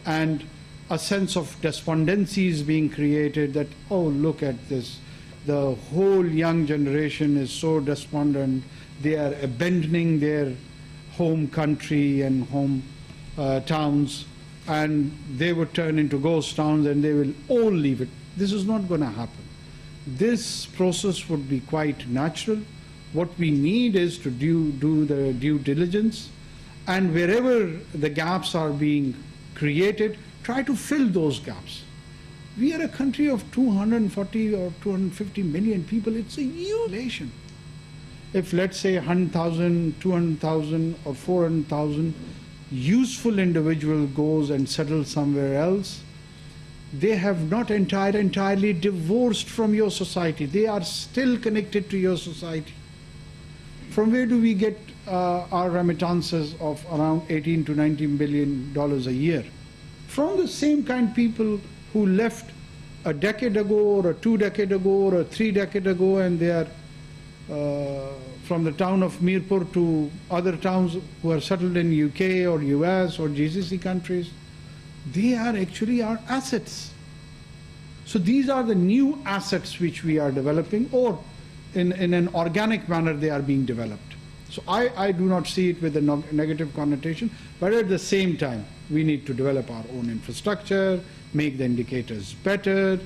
and a sense of despondency is being created that, oh, look at this. The whole young generation is so despondent. They are abandoning their home country and home towns, and they would turn into ghost towns and they will all leave it. This is not going to happen. This process would be quite natural. What we need is to do the due diligence, and wherever the gaps are being created, try to fill those gaps. We are a country of 240 or 250 million people. It's a huge nation. If, let's say, 100,000, 200,000 or 400,000 useful individual goes and settles somewhere else, they have not entirely divorced from your society. They are still connected to your society. From where do we get our remittances of around $18 to $19 billion a year? From the same kind people who left a decade ago or a 2 decades ago or a 3 decades ago, and they are from the town of Mirpur to other towns who are settled in UK or US or GCC countries. They are actually our assets. So these are the new assets which we are developing, or in an organic manner they are being developed. So I do not see it with a negative connotation, but at the same time we need to develop our own infrastructure, make the indicators better,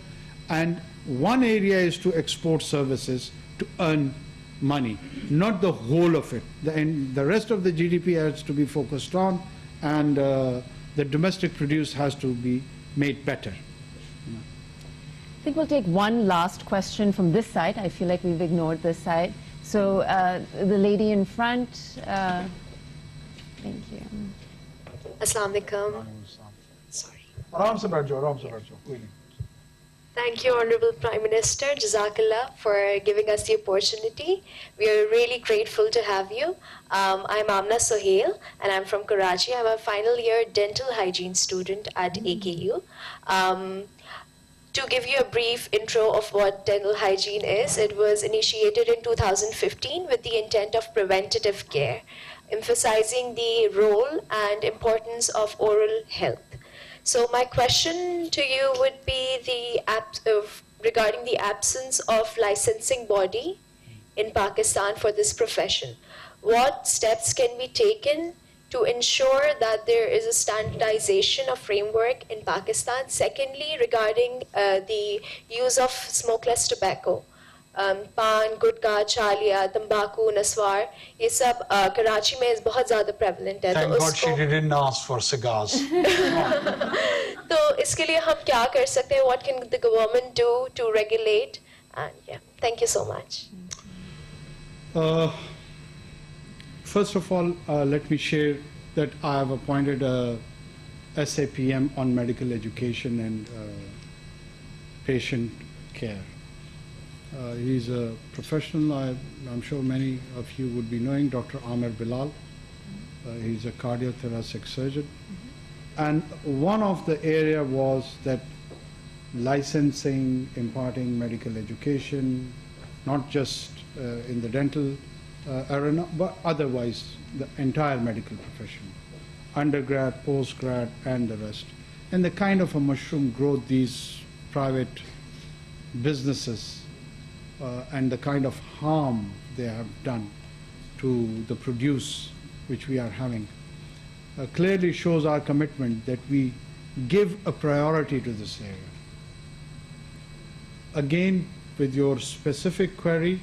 and one area is to export services to earn money, not the whole of it. The rest of the GDP has to be focused on, and the domestic produce has to be made better. I think we'll take one last question from this side. I feel like we've ignored this side. So the lady in front, thank you. Assalamu alaikum. Sorry. Aram se baith jao. Thank you, Honorable Prime Minister. Jazakallah for giving us the opportunity. We are really grateful to have you. I'm Amna Sohail, and I'm from Karachi. I'm a final year dental hygiene student at AKU. To give you a brief intro of what dental hygiene is, it was initiated in 2015 with the intent of preventative care, emphasizing the role and importance of oral health. So my question to you would be regarding the absence of licensing body in Pakistan for this profession. What steps can be taken to ensure that there is a standardization of framework in Pakistan? Secondly, regarding the use of smokeless tobacco, pan, gudka, chalia, tambaku, naswar, ये सब कराची में बहुत ज़्यादा prevalent है. Thank God she didn't ask for cigars. तो इसके लिए हम क्या कर सकते हैं? What can the government do to regulate? And yeah, thank you so much. First of all, let me share that I have appointed a SAPM on medical education and patient care. He's a professional. I'm sure many of you would be knowing Dr. Amir Bilal. He's a cardiothoracic surgeon. And one of the area was that licensing, imparting medical education, not just in the dental arena, but otherwise the entire medical profession, undergrad, postgrad, and the rest. And the kind of a mushroom growth these private businesses and the kind of harm they have done to the produce which we are having clearly shows our commitment that we give a priority to this area. Again, with your specific query,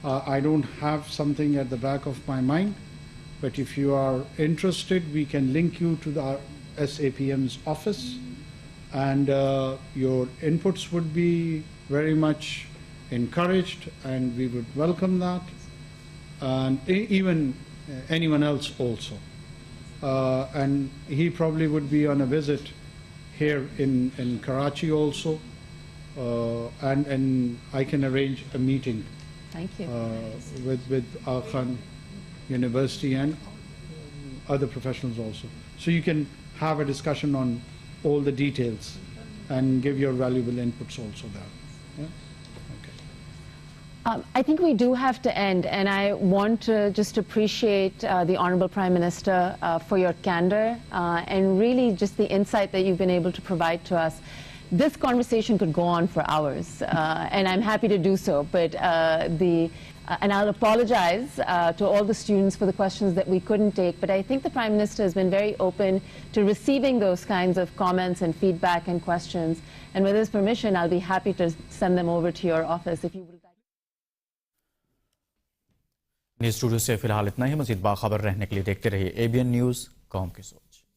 I don't have something at the back of my mind, but if you are interested, we can link you to the SAPM's office, and your inputs would be very much encouraged, and we would welcome that, and even anyone else also. And he probably would be on a visit here in Karachi also, and I can arrange a meeting. Thank you. With Khan University and other professionals also. So you can have a discussion on all the details and give your valuable inputs also there. Yeah? Okay. I think we do have to end, and I want to just appreciate the Honorable Prime Minister for your candor and really just the insight that you've been able to provide to us. This conversation could go on for hours, and I'm happy to do so, but and I'll apologize to all the students for the questions that we couldn't take, but I think the Prime Minister has been very open to receiving those kinds of comments and feedback and questions, and with his permission, I'll be happy to send them over to your office if you would. News studio से फिलहाल इतना ही। मज़ीद बाखबर रहने के लिए देखते रहिए ABN news कौम के साथ।